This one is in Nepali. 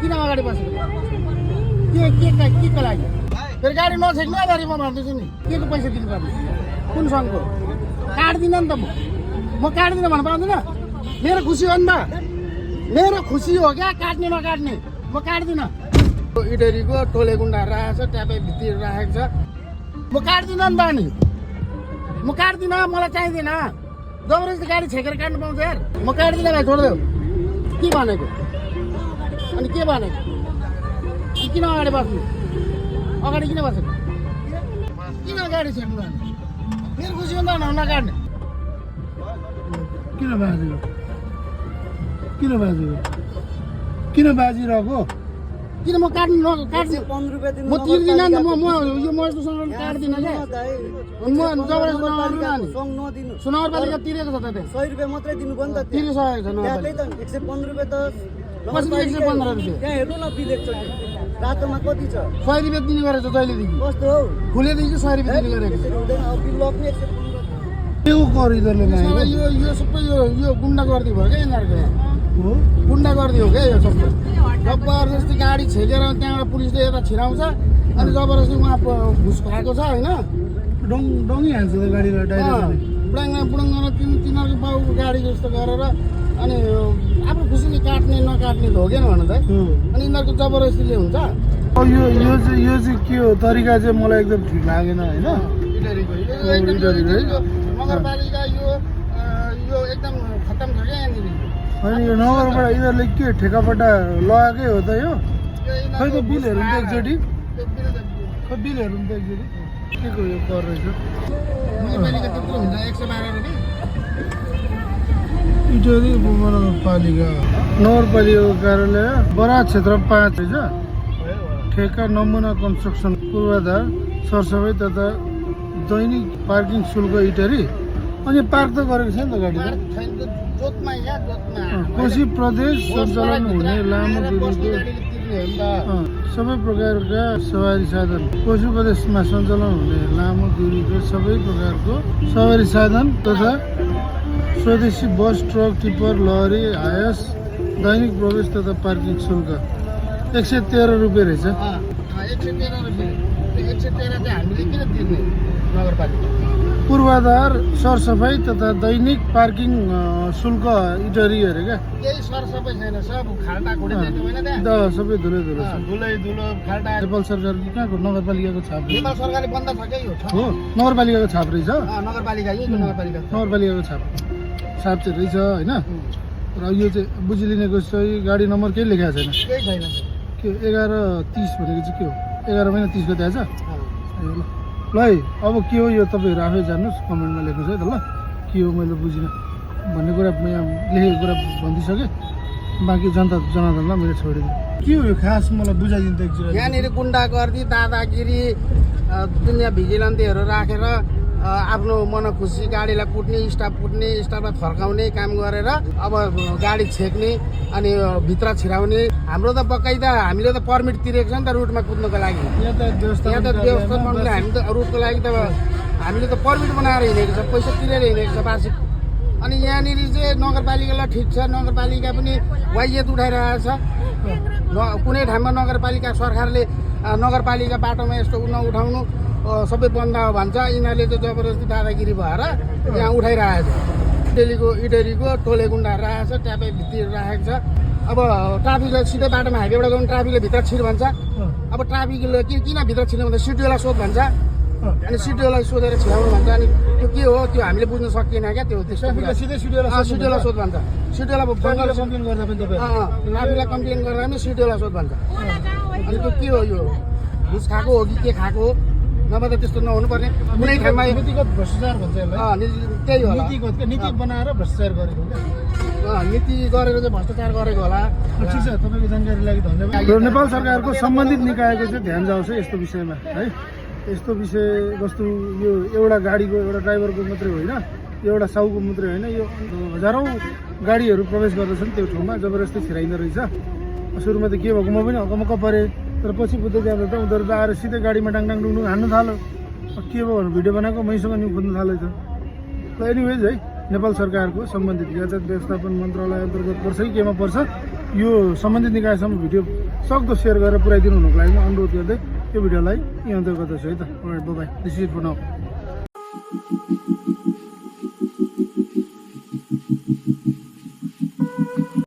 किन अगाडि बसेको के लागि फेरि गाडी नछेक्नु अगाडि म भन्दैछु नि के को पैसा दिनुपर्ने कुन सङ्घको काट्दिनँ नि त म काट्दिनँ भन्नु पाउँदिनँ मेरो खुसी हो नि त मेरो खुसी हो क्या काट्ने नकाट्ने म काट्दिनँ इटरीको टोले गुन्डाहरू राखेको छ ट्यापै भित्री राखेको छ म काट्दिनँ नि त अनि म काट्दिनँ मलाई चाहिँदैन जबरजस्ती गाडी छेकेर काट्नु पाउँछ यार म काट्दिनँ भाइ छोडिदेऊ के भनेको अनि के भनेको किन अगाडि बस्नु अगाडि किन बसेको किन गाडी छेक्नु मेरो खुसी हो नि त नकाट्ने किन बाजिरहेको किन म काट्नु काट्छु 15 रुपैयाँ दिनु म तिर्दिनँ नि त म यो मजदुरसँग काट्दिनँ क्या म जबरजस्ती नगर्दिनँ नि सङ नदिनु सुनगरपालिका तिरेको छ त त्यहाँ 100 रुपैयाँ मात्रै दिनु पर्यो नि त तिरिसकेको छ त्यहाँ त्यही त 115 रुपैयाँ त कसरी 115 रुपियाँ त्यहाँ हेर्नु न बिल एकचोटि रातोमा कति छ 100 रुपियाँ दिने गरेको छ जहिलेदेखि कस्तो हौ खुलेदेखि 100 रुपियाँ दिने गरेको त्यसरी हुँदैन अब बिल लग्ने 115 के हो गरिदरले छ यो सबै यो गुन्डा गर्दी भयो क्या यिनीहरूको यहाँ हो गुन्डा गर्दी हो क्या यो सबै जबरजस्ती गाडी छेकेर त्यहाँबाट पुलिसले यता छिराउँछ अनि जबरजस्ती उहाँ घुस खाएको छ होइन डङ्गी हान्छ त गाडीलाई डाइरेक्ट बुढाङ तिनीहरूको बाउको गाडी जस्तो गरेर अनि आफ्नो खुसीले काट्ने नकाट्ने त हो क्या भन त अनि यिनीहरूको जबरजस्तीले हुन्छ अब यो चाहिँ के हो तरिका चाहिँ मलाई एकदम ठिक लागेन होइन नगरपालिका यो एकदम खत्तम छ क्या यहाँनिर होइन यो नगरबाट यिनीहरूले के ठेकापट्टा लगाएकै हो त यो खै त बिलहरू नि त एकचोटि खै बिलहरू नि त एकचोटि के को यो कर रहेछ नगरपालिका त्यत्रो हुन्छ 112 रुपियाँ इटरी नगरपालिका नगरपालिकाको कार्यालय बराज क्षेत्र 5 रहेछ ठेका नमुना कन्स्ट्रक्सन पूर्वाधार सरसफाइ तथा दैनिक पार्किङ शुल्क इटरी अनि पार्क त गरेको छैन त गाडी जोतमा या जोतमा कोशी प्रदेश सञ्चालन हुने लामो दूरीको सबै प्रकारका सवारी साधन कोशी प्रदेशमा सञ्चालन हुने लामो दूरीको सबै प्रकारको सवारी साधन तथा स्वदेशी बस ट्रक टिप्पर लहरी हायस दैनिक प्रवेश तथा पार्किङ शुल्क 113 रुपियाँ रहेछ 113 रुपियाँ 113 चाहिँ हामीले किन तिर्ने नगरपालिका पूर्वाधार सरसफाइ तथा दैनिक पार्किङ शुल्क इटरी अरे क्या केही सरसफाइ छैन सब खाल्टा खुल्टा होइन त्यहाँ सबै धुलो छ धुलो खाल्टा नेपाल सरकारको कहाँको नगरपालिकाको छाप नेपाल सरकारले बन्द छ क्या यो हो नगरपालिकाको छाप रहेछ नगरपालिका यही नगरपालिका नगरपालिकाको छाप चाहिँ रहेछ होइन र यो चाहिँ बुझिलिनेको चाहिँ गाडी नम्बर केही लेखाएको छैन केही छैन के 11:30 भनेको चाहिँ के हो 11 महिना 30 गते आएछ ल है अब के हो यो तपाईँहरू आफै जान्नुहोस् कमेन्टमा लेख्नुहोस् है त ल के हो मैले बुझिनँ भन्ने कुरा म यहाँ लेखेको कुरा भनिदिइसकेँ बाँकी जनता जनार्दनलाई मैले छोडिदिएँ के हो यो खास मलाई बुझाइदिनु त एकचोटि यहाँनिर गुन्डागर्दी दादागिरी दुनियाँ भिजिलेन्टीहरू राखेर आफ्नो मनखुसी गाडीलाई स्टाफलाई फर्काउने काम गरेर अब गाडी छेक्ने अनि भित्र छिराउने हाम्रो त बकाइदा हामीले त पर्मिट तिरेको छ नि त रुटमा कुद्नको लागि यहाँ त व्यवस्थापनले हामी त रुटको लागि त हामीले त पर्मिट बनाएर हिँडेको छ पैसा तिरेर हिँडेको छ वार्षिक अनि यहाँनिर चाहिँ नगरपालिकालाई ठिक छ नगरपालिका पनि वाइएत उठाइरहेको छ कुनै ठाउँमा नगरपालिका सरकारले नगरपालिका बाटोमा यस्तो नउठाउनु सबै बन्द भन्छ यिनीहरूले चाहिँ जबरजस्ती दादागिरी भएर यहाँ उठाइरहेको छ इटरीको टोले गुन्डाहरू राखेको छ ट्यापै भित्री राखेको छ अब ट्राफिकलाई सिधै बाटोमा हाइवेबाट गयो भने ट्राफिकले भित्र छिर भन्छ अब ट्राफिकले किन भित्र छिर्नु भन्दा सिटिओलाई सोध भन्छ अनि सिटिओलाई सोधेर छिराउनु भन्छ अनि त्यो के हो त्यो हामीले बुझ्न सकिएन क्या त्यो सिटिओलाई सोध भन्छ सिटिओलाई कम्प्लेन गर्दा पनि ट्राफिकलाई कम्प्लेन गर्दा पनि सिटिओलाई सोध भन्छ अनि त्यो के हो यो घुस खाएको हो कि के खाएको हो नभए त त्यस्तो नहुनु पर्ने कुनै ठाउँमा नीतिगत भ्रष्टाचार भन्छ यसलाई त्यही हो नीति बनाएर भ्रष्टाचार गरेको नीति गरेर चाहिँ भ्रष्टाचार गरेको होला ठिक छ तपाईँको जानकारीको लागि धन्यवाद नेपाल सरकारको सम्बन्धित निकायको चाहिँ ध्यान जाओस् है यस्तो विषयमा है यस्तो विषयवस्तु यो एउटा गाडीको एउटा ड्राइभरको मात्रै होइन एउटा साउको मात्रै होइन यो हजारौँ गाडीहरू प्रवेश गर्दछन् त्यो ठाउँमा जबरजस्ती छिराइँदो रहेछ सुरुमा त के भएको म पनि हकमक्क परेँ तर पछि बुझ्दै जाँदा त उनीहरू त आएर सिधै गाडीमा डाङडाङ डुङडुङ हान्नु थाल्यो के भयो भने भिडियो बनाएको मैसँग न्यु खोज्नु थालेछ ल एनिवेज है नेपाल सरकारको सम्बन्धित यातायात व्यवस्थापन मन्त्रालय अन्तर्गत पर्छ कि केमा पर्छ यो सम्बन्धित निकायसम्म भिडियो सक्दो सेयर गरेर पुऱ्याइदिनु हुनुको लागि अनुरोध गर्दै यो भिडियोलाई यहाँ अन्त्य गर्दछु है त। Bye this is it for now.